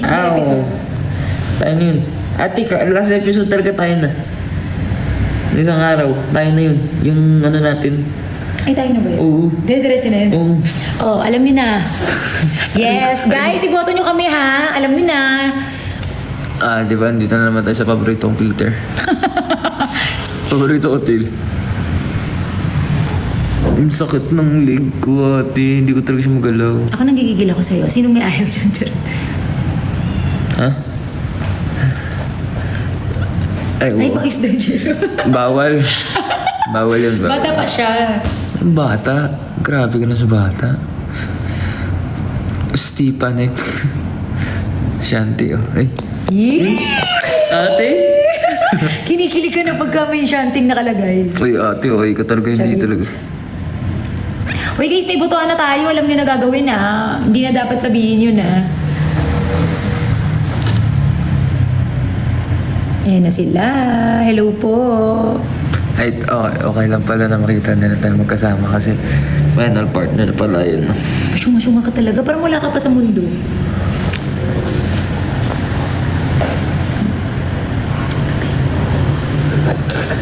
na episode. Tayo na yun. Ate, last episode talaga tayo na. Isang araw, tayo na yun. Yung ano natin. Ay, tayo na ba yun? Oo. Diretso na yun? Oo. Oh, alam niyo na. Yes, guys, iboto niyo kami ha. Alam niyo na. Di ba? Dito na naman tayo sa paboritong filter. Paborito hotel. Ang sakit ng leg ko, ate. Hindi ko talaga siya magalaw. Ako nanggigigil ako sa'yo. Sino may ayaw dyan? Ha? Ay, Ay, oo. pakis daw dyan. Bawal. Bawal yun. Bawal. Bata pa siya. Bata? Grabe ka na sa bata. Stipanek. Shanty, oh. Ay. Ate? Kinikilig ka na pagka may shanting nakalagay. Uy, ate, okay ka talaga. Hindi Charit. talaga. Uy guys, may botohan na tayo. Alam nyo na gagawin ha. Hindi na dapat sabihin yun ha. Ayan na sila. Hello po. Ay, okay lang pala na makita nila tayo magkasama kasi final partner pala yun. Masyunga-syunga ka talaga. Parang wala ka pa sa mundo.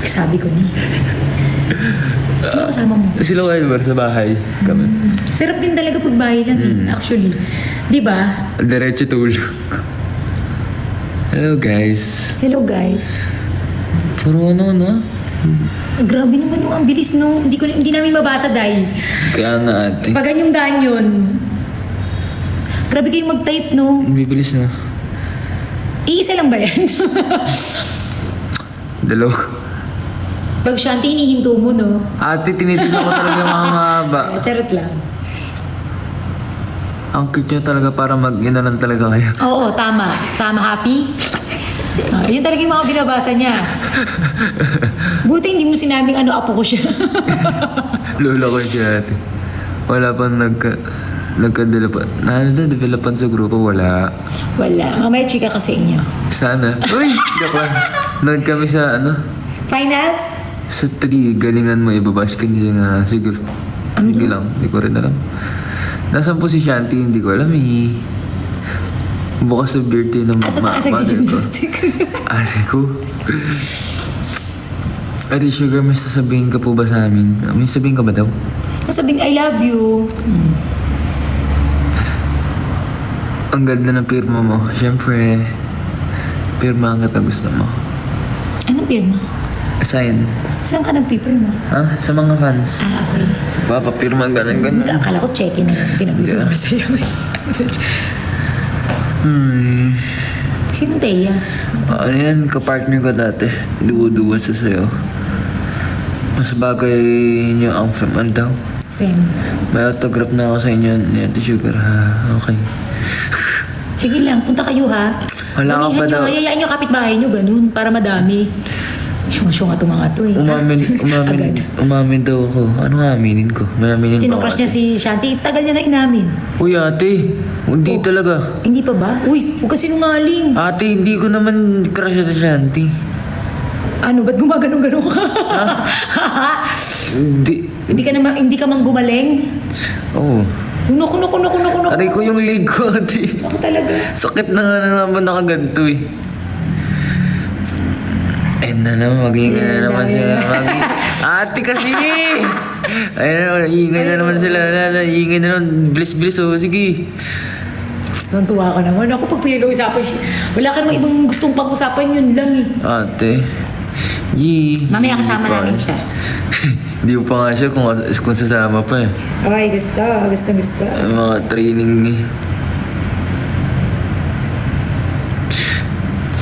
Sabi ko ni. Sino kasama mo? Sila kayo ba sa bahay? Kami. Sarap din talaga pag bahay lang actually. Di ba? Diretso tulog. Hello guys. Hello guys. Puro ano? Grabe naman yung ang bilis no. Hindi namin mabasa dahil. Kaya nga ate. Pag ganyong daan yun. Grabe kayong mag-type no. Bibilis na. Iisa lang ba yan? Dalawa. Pag shanty, hinihinto mo no. Ate, tinitignan ko talaga yung mga mahaba. Charot lang. Ang cute nyo talaga para mag-inanan talaga kayo. Oo, tama. Tama, happy? Yun talaga yung mga binabasa niya. Buti hindi mo sinabing ano, apo ko siya. Lola ko siya ate. Wala pang nagka-developan sa grupo, wala. Wala. Mamaya chika ka sa inyo. Sana. Uy! Joke lang. Nanood kami sa Finals? sa 3, galingan mo ibabash ka niya nga. Sige. Sige lang. Hindi ko rin alam. Nasaan po si Shanty? Hindi ko alam eh. Bukas sa birthday ng Asa na sa mother ko. gymnastic? Ate ko. Ate Sugar, may sasabihin ka po ba sa amin? May sabihin ka ba daw? Nasabing I love you. Ang ganda ng pirma mo. Siyempre, pirma ang kita gusto mo. Anong pirma? Sign. Saan ka nagpipirma? Ha? Sa mga fans. Okay. Papapirma ganun. Akala ko check-in na pinabili ko sa'yo. Sino Teya? Ano yan? Kapartner ko dati. Duwa-duwa sa sayo. Mas bagay niyo ang film. Ano daw? Fem. May autograph na ako sa inyo ni Ate Sugar ha. Okay. Sige lang, punta kayo ha. Wala ka pa daw. Hayayaan nyo kapitbahay nyo, ganun, para madami. Syunga-syunga itong mga to eh. Umamin daw ako. Ano nga aminin ko? May aminin Sino pa ako, crush niya ate. si Shanty? Tagal niya na inamin. Uy ate, hindi talaga. Hindi pa ba? Uy, huwag ka sinungaling. Ate, hindi ko naman crush sa Shanty. Ano, ba't gumaganong-ganong ka? Hindi. Hindi ka mang gumaling? Oo. Naku. Aray ko yung leg ko ate. Ako talaga. Sakit na nga naman nakaganto eh. Ayun na naman, mag-iingay na naman sila. Ate kasi! Ayun na naman, iingay na naman sila. Iingay na naman, bilis-bilis oh, sige. Tuwa ka naman. Ako pag pinag-uusapan siya. Wala ka namang ibang gustong pag-usapan, yun lang eh. Ate. Yee. Mamaya kasama namin siya. Hindi mo pa nga siya kung sasama pa eh. Okay, gusto. Mga training eh.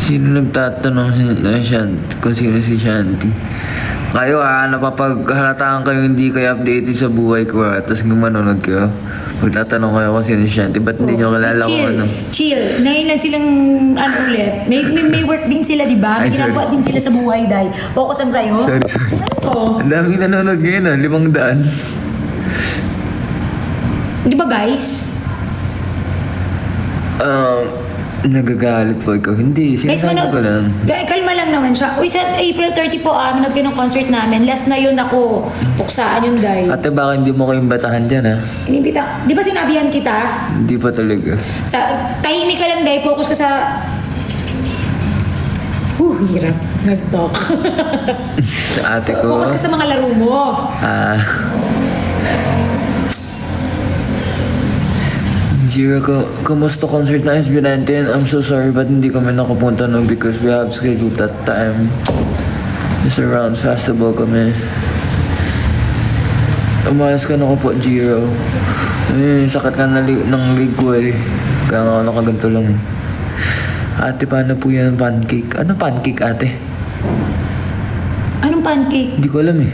Sino nagtatanong kung sino si Shanty? Kayo napapaghalataan kayo hindi kayo updated sa buhay ko tapos manonood kayo. Magtatanong kayo kung sino si Shanty. Ba't hindi nyo kilala kung ano? Chill. Ngayon lang silang ulit. May work din sila, di ba? May Ay, sorry. ginagawa din sila sa buhay, Day. Focus lang sa'yo. Sorry. Oo. Ang daming nanonood ngayon 500. Di ba, guys? Nagagalit po ikaw. Hindi, Guys, sinasabi ko lang. Kalma lang naman siya. Uy, sa April 30 po, nag ng concert namin. Last na yun ako. Puksaan yung day. Ate, baka hindi mo kayong batahan dyan, ha? Inibita. Di ba sinabihan kita? Hindi pa talaga. Sa, tahimik ka lang, day. Focus ka sa... hirap. Nag-talk. Ate ko. Focus ka sa mga laro mo. Jiro, kumusta concert na SB19? I'm so sorry but hindi kami nakapunta nun because we have scheduled that time. Just around festival kami. Umayos ka na ko po, Jiro. Sakit ka ng leg ko eh. Kaya nga nakaganto lang eh. Ate, paano po yan pancake? Ano pancake, ate? Anong pancake? Hindi ko alam eh.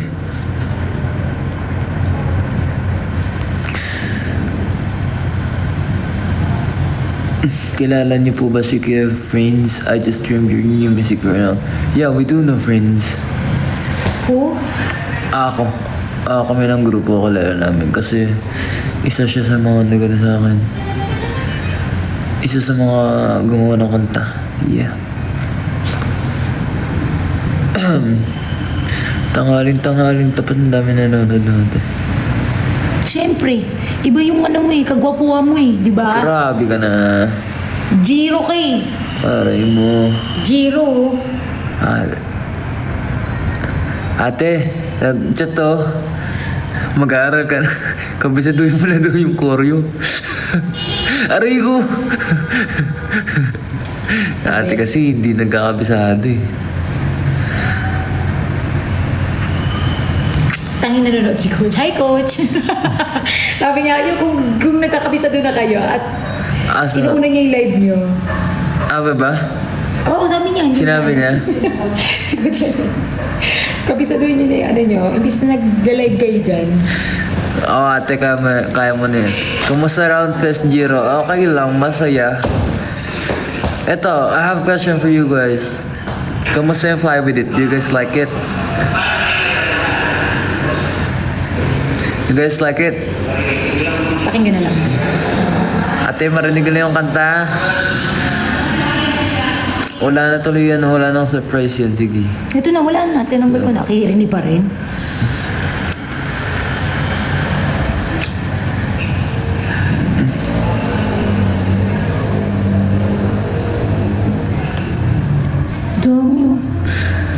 Kilala niyo po ba si Kuya Friends? I just streamed your new music right now. Yeah, we do know Friends. Who? Ako. Kami ng grupo kilala namin kasi isa siya sa mga nagano sa akin. Isa sa mga gumawa ng kanta. Yeah. Tanghaling tapat ng dami nanonood natin. Siyempre. Iba yung ano mo eh, kagwapuhan mo eh, di ba? Grabe ka na. Jiro ka eh. Aray mo. Jiro. Ate, nag-chat to. Mag-aaral ka na. Kabisaduhin mo na doon yung koryo. Aray ko. Ate kasi hindi nagkakabisado eh. Tangin nanonood si Coach. Hi, Coach! Sabi niya, kung nagkakabisado na kayo at inuuna niya yung live niyo. Ba? Oo, sabi niya. Sinabi niya? Si Coach. Kabisaduhin niyo na yung ano niyo. Imbis na nag-live kayo dyan. Ate, kaya mo na yun. Kumusta round fest, Jiro? Okay lang, masaya. Eto, I have a question for you guys. Kumusta yung Fly With It? Do you guys like it? You guys like it? Pakinggan na lang. Ate, marinig na yung kanta. Wala na tuloy yan. Wala nang surprise yan. Sige. Ito na, wala na. Tinanggal ko na. Kirinig pa rin.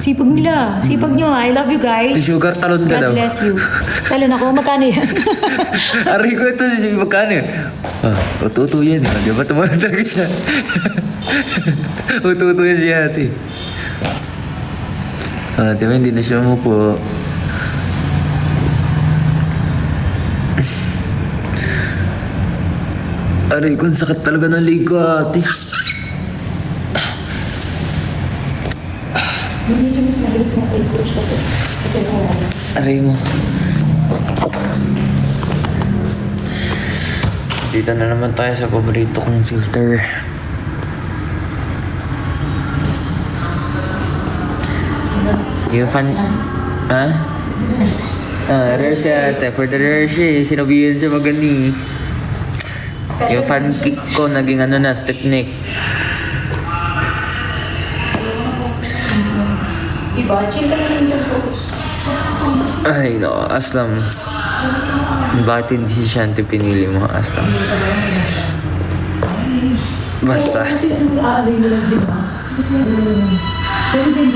Sipag nila. Sipag nyo. I love you guys. Si Sugar, talon ka daw. God bless you. Talon ako. Magkano yan? Aray ko ito. Magkano yun? Ututo yan. Di ba tumalan talaga siya? Ututo yan siya ate. Di ba hindi na siya mo po. Aray ko, sakit talaga ng leg ko ate. Medyo mas maliit mo kay Coach ko. Ito na wala. Aray mo. Dito na naman tayo sa paborito kong filter. Yung fan... Ha? Rare siya ate. For the rare siya, sinabihan siya magani. Yung fan kick ko naging ano na, step neck. Diba? Chill ka na lang dyan, Coach. Ay, no, Aslam. Bakit hindi si Shanti pinili mo, Aslam? Basta. Kasi anong aalay na lang, diba?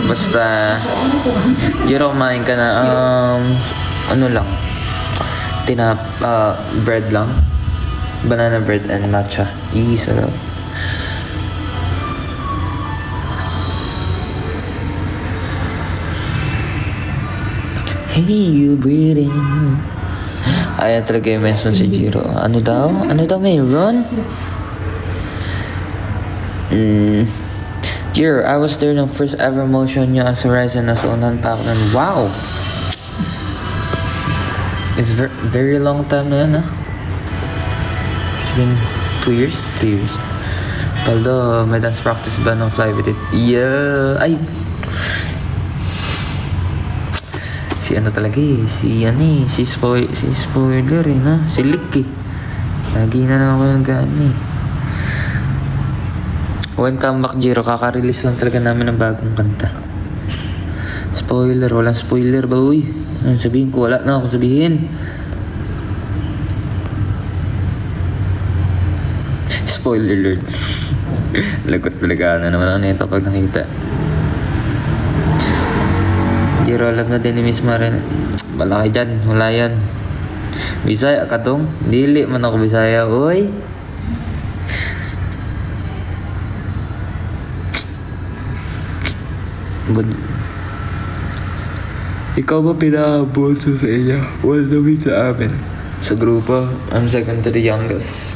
Basta. Yuro, kumain ka na, ano lang. Bread lang. Banana bread and matcha. Sarap. Hey, you breathing. Ayan talaga yung mention si Jiro. Ano daw? Ano daw mayroon? Jiro, I was there ng first ever motion niya as Horizon na sa unan pa ako nun. Wow! It's very long time na yan, ha? It's been 2 years? 3 years. Paldo, may dance practice ba ng Fly With It? Yeah! Ay! Si ano talaga eh, si spoiler eh, no? Si Lick eh. Lagi na naman ako ng gaan eh. When come back, Jiro, kaka-release lang talaga namin ng bagong kanta. Spoiler, walang spoiler ba uy? Ano sabihin ko? Wala na ako sabihin. Spoiler alert. Lagot talaga na naman ako nito pag nakita. Zero alam na din ni Miss Maren. Balaki dyan, wala yan. Bisaya ka tong? Dili man ako Bisaya, uy. Ikaw ba pinaka-bunso sa inyo? Wala namin sa amin. Sa grupo, I'm second to the youngest.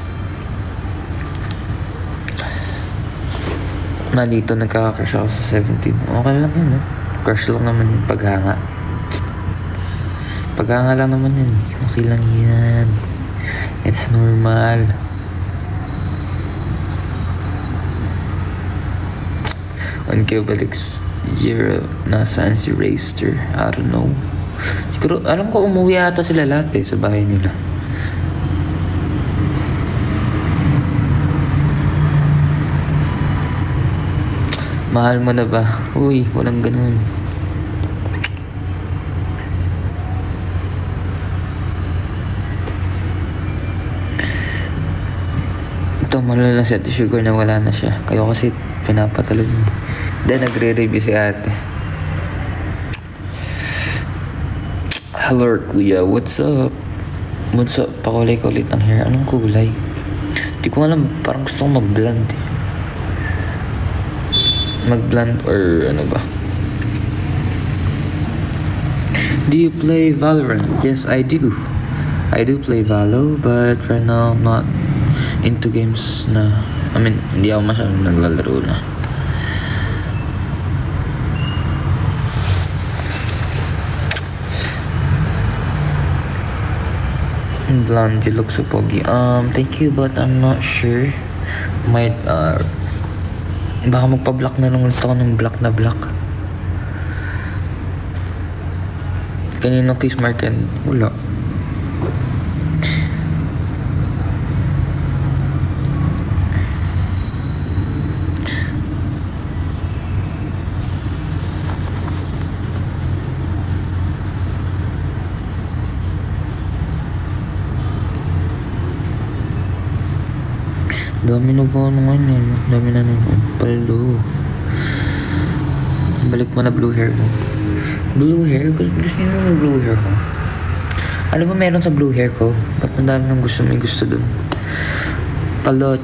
Nalito nagkaka-crush ako sa 17. Okay lang yun, no? Crush lang naman yun. Paghanga. Paghanga lang naman yun. Okay lang yan. It's normal. On kayo balik Zero, nasaan si Raster? I don't know. Siguro, alam ko umuwi ata sila lahat sa bahay nila. Mahal mo na ba? Uy, walang ganun. Ito, malala si Ate Sugar na wala na siya. Kayo kasi pinapatalo niyo. Then, nagre-review si ate. Hello, kuya. What's up? What's up? Pakulay ko ulit ng hair. Anong kulay? Di ko alam. Parang gusto ko mag-blend. Mag-blend or ano ba? Do you play Valorant? Yes, I do. I do play Valo, but right now I'm not into games na. I mean, hindi ako masyadong naglalaro na. Blonde, you look so pogi. Thank you, but I'm not sure. Might, baka magpa-block na lang ulit ako ng black na black. Kanina kiss Martin, wala. Dami na ba naman yan? Dami na naman. Paldo. Balik mo na blue hair mo. Blue hair? Gusto nyo ng blue hair ko? Ano ba meron sa blue hair ko? Ba't ang dami ng gusto? May gusto dun. Paloch.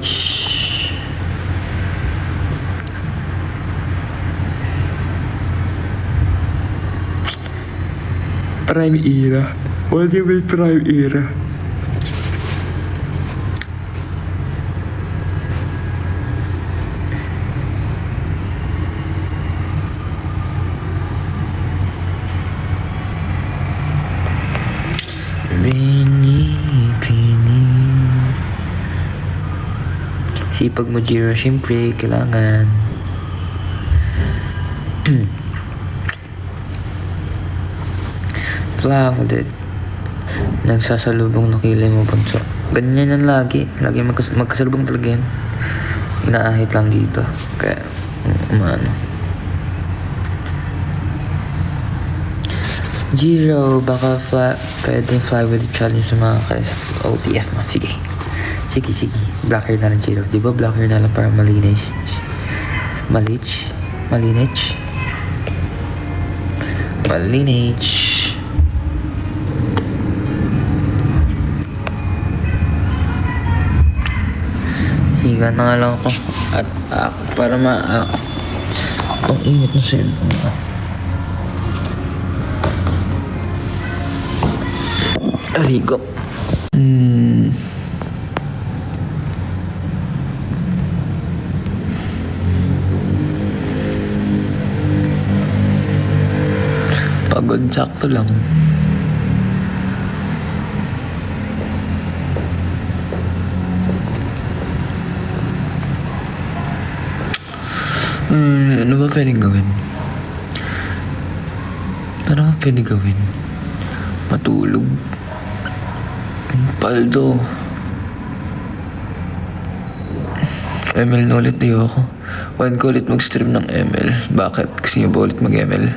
Prime era. What do you mean prime era? Sipag mo, Jiro, syempre, kailangan. Flauded. Nagsasalubong na kilay mo, bunso. Ganyan yan lagi. Lagi magkasalubong talaga yan. Inaahit lang dito. Kaya, umano. Jiro, baka pwedeng fly with the challenge sa mga OTF mo. Sige. Sige. Black hair na lang, Jiro. Di ba black hair na lang para malinis? Malinis? Higa na nga lang ako. At para ang init na cellphone ko. Higo. Pagod, sakto lang. Ano ba pwedeng gawin? Ano ba pwedeng gawin? Matulog. Paldo. ML na ulit, di ako. One ko ulit mag-stream ng ML. Bakit? Kasi niyo ba ulit mag-ML?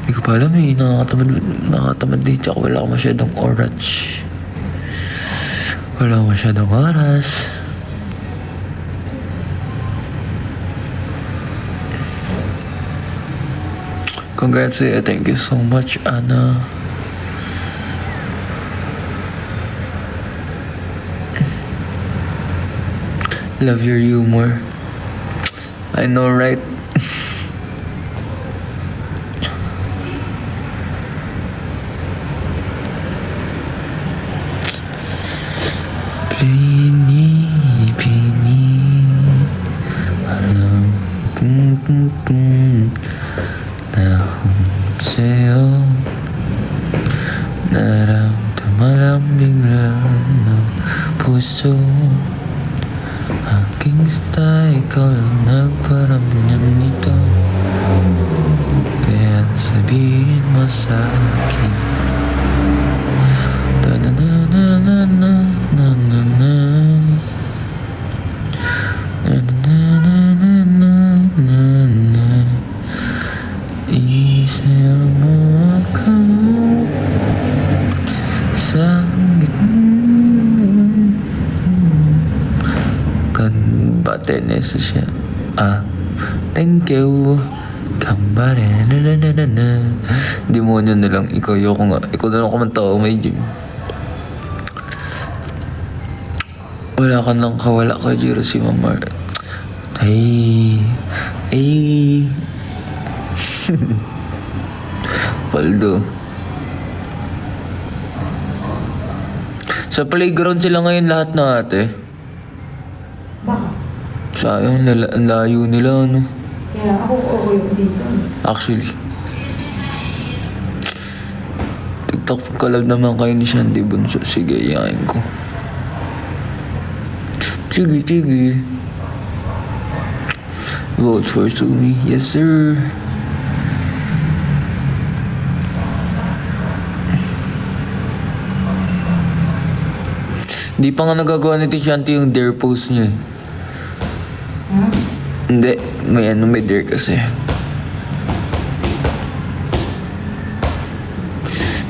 Hindi ko pa alam eh. Nakakatamad din. Tsaka wala akong masyadong oras. Wala akong masyadong oras. Congrats sa'yo. Thank you so much, Ana. Love your humor. I know, right? Pini, alam na kung sa'yo naramdaman ang bigla ng puso. Aking style, ikaw lang nagparamdam nito. Kaya sabihin mo sa akin, isayaw mo ako sa kan batenes siya. Thank you. Kambare na. Demonyo na lang. Ikaw na lang kumanta o may gym. Wala ka nang kawala ka, Jiro, si Mama. Ay. Paldo. Sa playground sila ngayon lahat na ate. Bakit? Sayang, ang layo nila, ano. Kaya ako okay dito. Actually. TikTok collab naman kayo ni Shandy Bunso. Sige, iyakin ko. Sige. Vote for Sumi. Yes, sir. Di pa nga nagagawa ni Shanty yung dare post niya. Hindi. May dare kasi.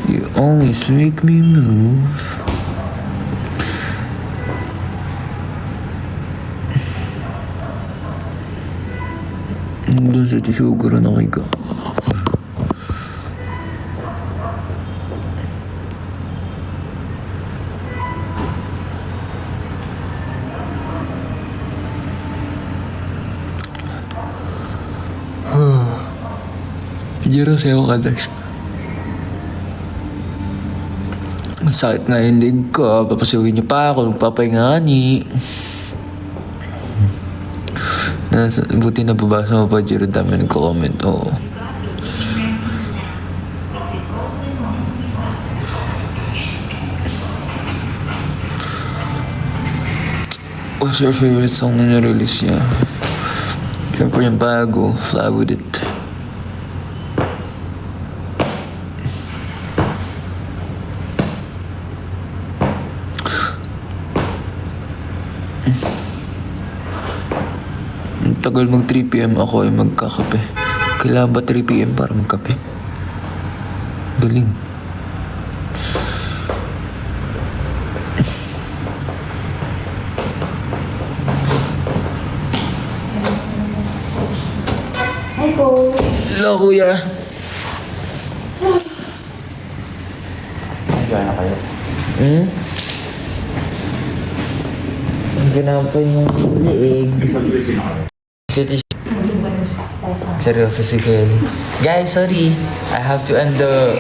You always make me move. Doon sa tisuguro na kayo. Jiro, sayo ka, Dash. Ang sakit nga yung leg ko. Papasuhin niyo pa ako. Magpapahinga ni. Buti nababasa mo pa, Jiro. Dami nagko-comment. Oo. What's your favorite song na na-release niya? Siyempre yung bago, Fly With It. Tagal mag 3 PM ako ay magkakape. Kailangan ba 3 PM para magkape? Galing. Hi po. Hello, kuya. Enjoy na kayo. Ang ginapay ng liig. Seryoso si Kelly. Guys, sorry. I have to end the